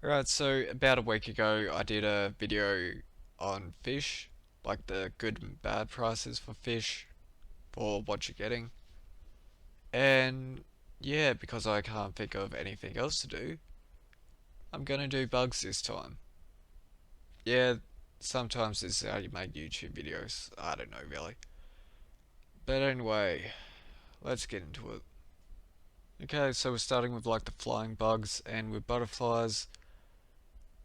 Right, so about a week ago I did a video on fish, like the good and bad prices for fish, for what you're getting. And yeah, because I can't think of anything else to do, I'm gonna do bugs this time. Yeah, sometimes this is how you make YouTube videos. I don't know really. But anyway, let's get into it. Okay, so we're starting with like the flying bugs and with butterflies.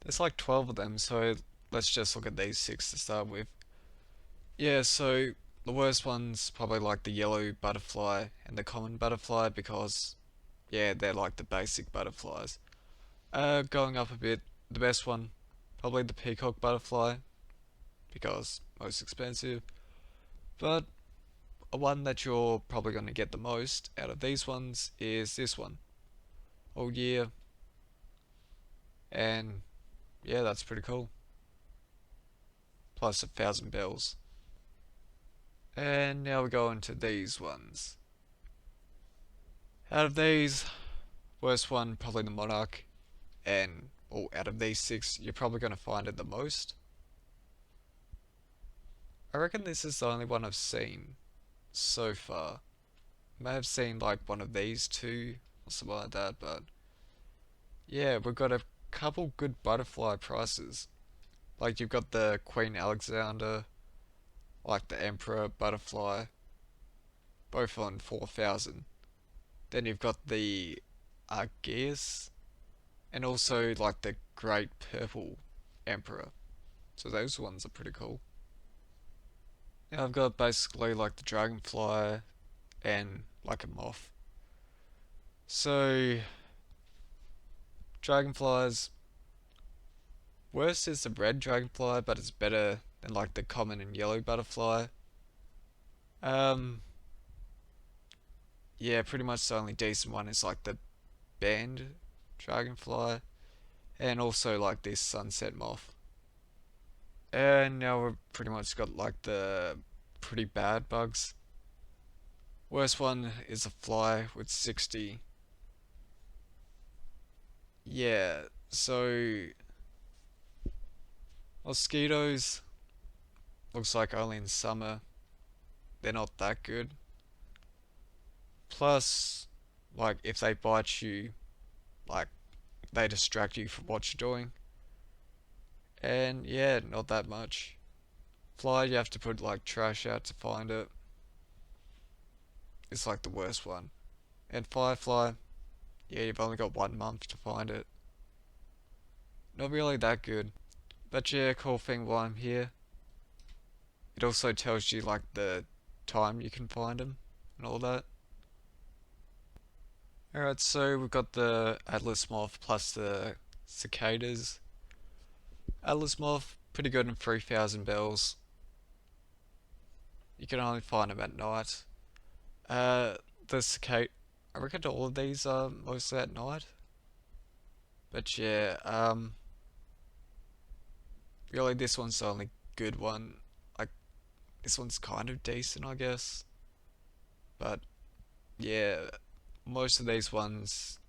There's like 12 of them, so let's just look at these six to start with. Yeah, so the worst one's probably like the yellow butterfly and the common butterfly because, yeah, they're like the basic butterflies. Going up a bit, the best one, probably the peacock butterfly because most expensive, but a one that you're probably going to get the most out of these ones is this one. Oh yeah, and yeah, that's pretty cool. Plus 1,000 bells. And now we go into these ones. Out of these, worst one probably the Monarch, and well, out of these six, you're probably going to find it the most. I reckon this is the only one I've seen so far. I may have seen like one of these two or something like that, but yeah, we've got a couple good butterfly prices. Like you've got the Queen Alexander, like the Emperor butterfly, both on 4,000. Then you've got the Argeus, and also like the Great Purple Emperor. So those ones are pretty cool. Yeah, I've got basically like the Dragonfly and like a Moth. So, Dragonflies, worst is the red Dragonfly, but it's better than like the common and yellow butterfly. Um, yeah, pretty much the only decent one is like the band Dragonfly, and also like this Sunset Moth. And now we've pretty much got like the pretty bad bugs. Worst one is a fly with 60. Yeah, so mosquitoes looks like only in summer. They're not that good. Plus, like if they bite you, like they distract you from what you're doing. And yeah, not that much. Fly, you have to put like trash out to find it. It's like the worst one. And firefly, yeah, you've only got 1 month to find it. Not really that good. But yeah, cool thing while I'm here, it also tells you like the time you can find them and all that. Alright, so we've got the Atlas Moth plus the cicadas. Atlas Moth, pretty good in 3,000 bells. You can only find them at night. The cicada, I reckon all of these are mostly at night. But yeah, really this one's the only good one. Like, this one's kind of decent, I guess. But yeah, most of these ones,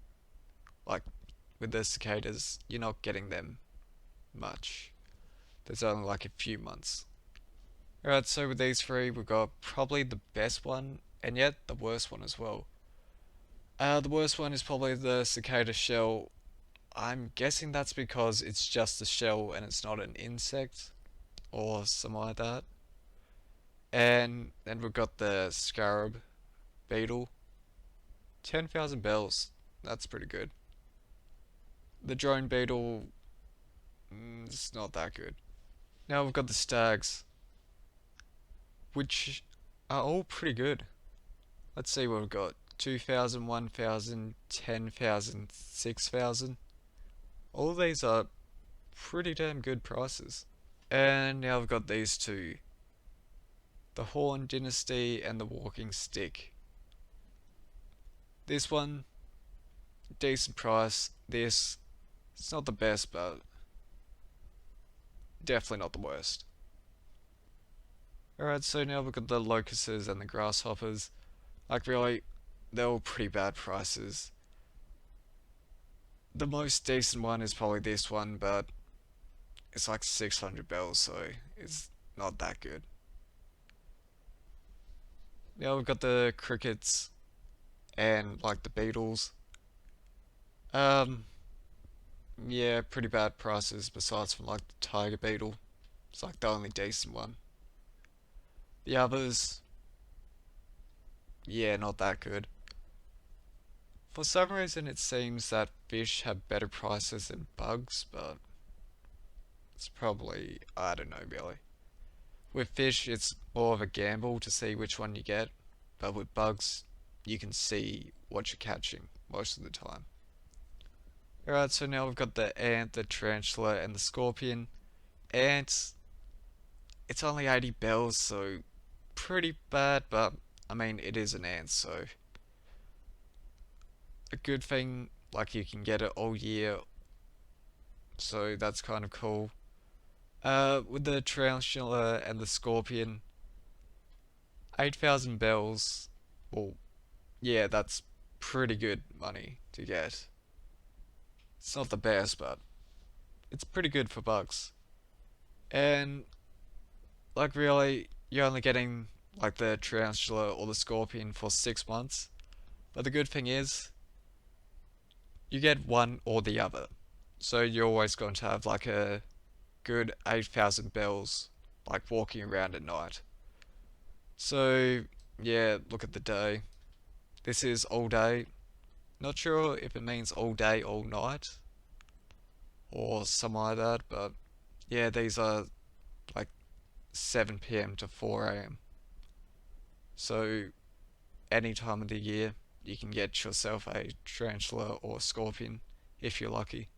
like with the cicadas, you're not getting them much. There's only like a few months. Alright, so with these three, we've got probably the best one, and yet the worst one as well. The worst one is probably the cicada shell. I'm guessing that's because it's just a shell and it's not an insect, or something like that. And then we've got the scarab beetle. 10,000 bells, that's pretty good. The drone beetle, it's not that good. Now we've got the stags, which are all pretty good. Let's see what we've got. 2,000, 1,000, 10,000, 6,000. All of these are pretty damn good prices. And now we've got these two. The Horn Dynasty and the Walking Stick. This one, decent price. This, it's not the best, but definitely not the worst. Alright, so now we've got the locuses and the grasshoppers. Like really, they're all pretty bad prices. The most decent one is probably this one, but it's like 600 bells, so it's not that good. Yeah, we've got the crickets and like the beetles. Um, yeah, pretty bad prices besides from like the tiger beetle. It's like the only decent one. The others, yeah, not that good. For some reason, it seems that fish have better prices than bugs, but it's probably, I don't know, really. With fish, it's more of a gamble to see which one you get, but with bugs, you can see what you're catching most of the time. Alright, so now we've got the ant, the tarantula, and the scorpion. Ants, it's only 80 bells, so pretty bad, but I mean, it is an ant, so a good thing, like you can get it all year, so that's kind of cool. With the tarantula and the scorpion, 8,000 bells, well, yeah, that's pretty good money to get. It's not the best, but it's pretty good for bugs. And, like, really, you're only getting, like, the tarantula or the scorpion for 6 months. But the good thing is, you get one or the other. So you're always going to have, like, a good 8,000 bells, like, walking around at night. So, yeah, look at the day. This is all day. Not sure if it means all day, all night, or something like that, but yeah, these are like 7 p.m. to 4 a.m. So, any time of the year, you can get yourself a tarantula or scorpion if you're lucky.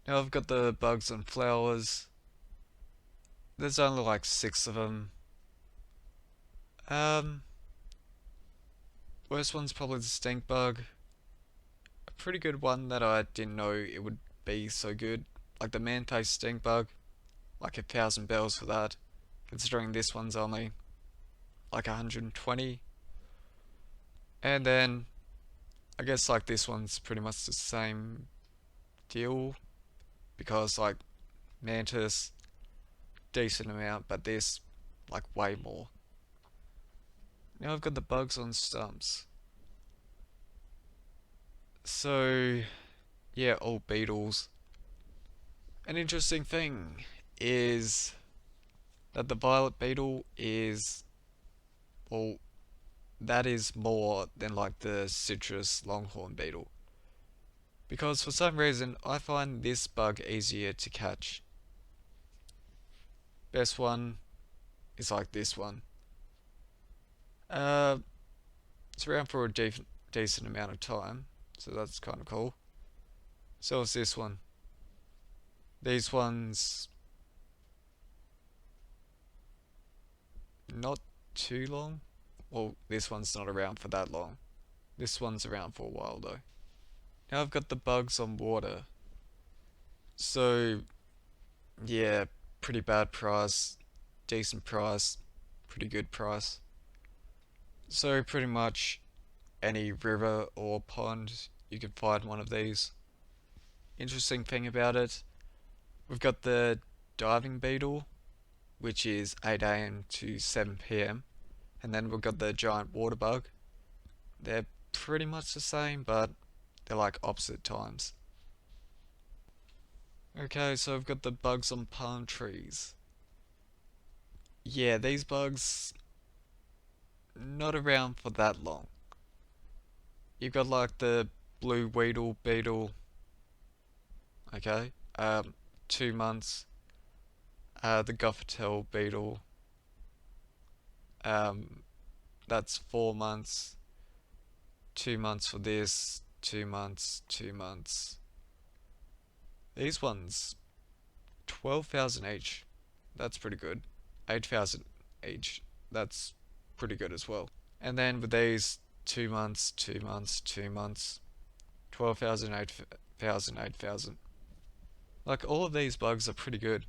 Now, I've got the bugs and flowers. There's only like six of them. Um, Worst one's probably the stink bug. A pretty good one that I didn't know it would be so good. Like the man-faced stink bug, like 1,000 bells for that. Considering this one's only like 120. And then I guess like this one's pretty much the same deal because like mantis, decent amount, but this like way more. Now I've got the bugs on stumps. So yeah, all beetles. An interesting thing is that the violet beetle is, well, that is more than like the citrus longhorn beetle. Because for some reason I find this bug easier to catch. Best one is like this one. Uh, it's around for a decent amount of time, so that's kind of cool. So is this one. These ones not too long. Well, this one's not around for that long. This one's around for a while though. Now I've got the bugs on water. So yeah, pretty bad price, decent price, pretty good price. So pretty much any river or pond you can find one of these. Interesting thing about it, we've got the diving beetle, which is 8 a.m. to 7 p.m. And then we've got the giant water bug. They're pretty much the same, but they're like opposite times. Okay, so I've got the bugs on palm trees. Yeah, these bugs not around for that long. You've got like the blue weedle beetle, okay, 2 months. The goffertail beetle, um, that's 4 months. 2 months for this, 2 months, 2 months. These ones, 12,000 each. That's pretty good. 8,000 each. That's pretty good as well. And then with these, 2 months, 2 months, 2 months, 12,000, 8,000, 8,000. Like all of these bugs are pretty good.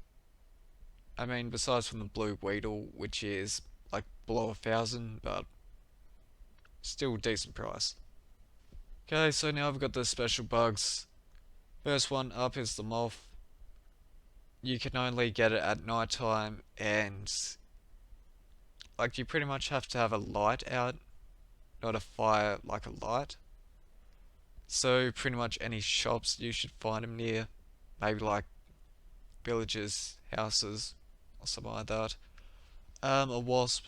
I mean, besides from the blue weedle, which is like below 1,000, but still decent price. Okay, so now I've got the special bugs. First one up is the moth. You can only get it at night time, and like you pretty much have to have a light out, not a fire, like a light. So pretty much any shops you should find them near, maybe like villages, houses, or something like that. A wasp,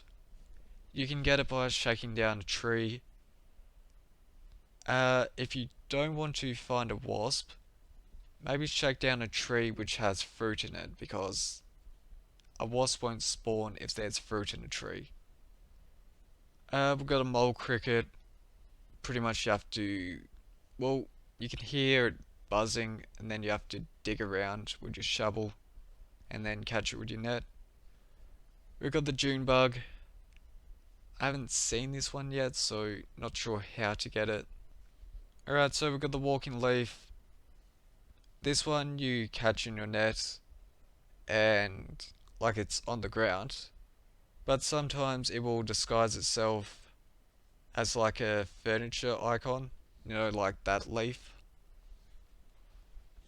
you can get it by shaking down a tree. If you don't want to find a wasp, maybe shake down a tree which has fruit in it, because a wasp won't spawn if there's fruit in a tree. We've got a mole cricket. Pretty much you have to, well, you can hear it buzzing, and then you have to dig around with your shovel, and then catch it with your net. We've got the June bug. I haven't seen this one yet, so not sure how to get it. Alright, so we've got the walking leaf. This one you catch in your net, and like it's on the ground, but sometimes it will disguise itself as like a furniture icon, you know, like that leaf.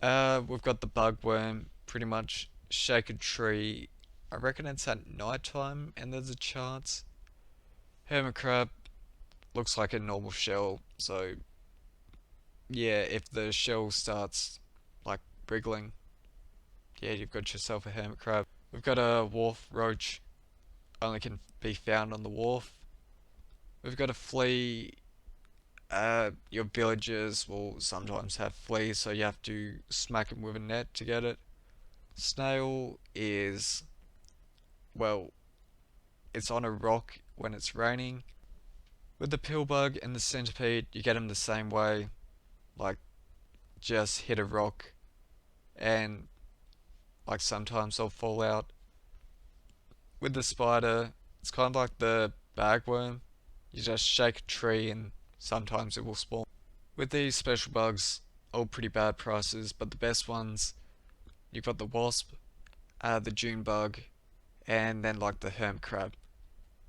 We've got the bugworm. Pretty much shake a tree. I reckon it's at night time, and there's a chance. Hermit crab looks like a normal shell, so yeah, if the shell starts like wriggling, yeah, you've got yourself a hermit crab. We've got a wharf roach, only can be found on the wharf. We've got a flea. Your villagers will sometimes have fleas, so you have to smack them with a net to get it. Snail is, well, it's on a rock when it's raining. With the pillbug and the centipede, you get them the same way, like just hit a rock, and like sometimes they'll fall out. With the spider, it's kind of like the bagworm. You just shake a tree and sometimes it will spawn. With these special bugs, all pretty bad prices, but the best ones, you've got the wasp, the June bug, and then like the hermit crab.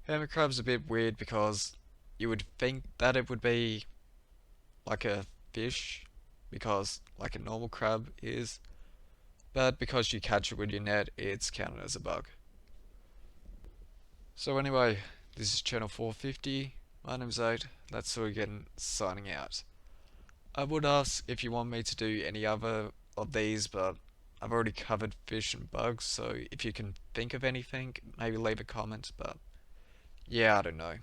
Hermit crab's a bit weird because you would think that it would be like a fish, because like a normal crab is, but because you catch it with your net, it's counted as a bug. So anyway, this is channel 450. My name's 8. That's all again, signing out. I would ask if you want me to do any other of these, but I've already covered fish and bugs, so if you can think of anything, maybe leave a comment, but yeah, I don't know.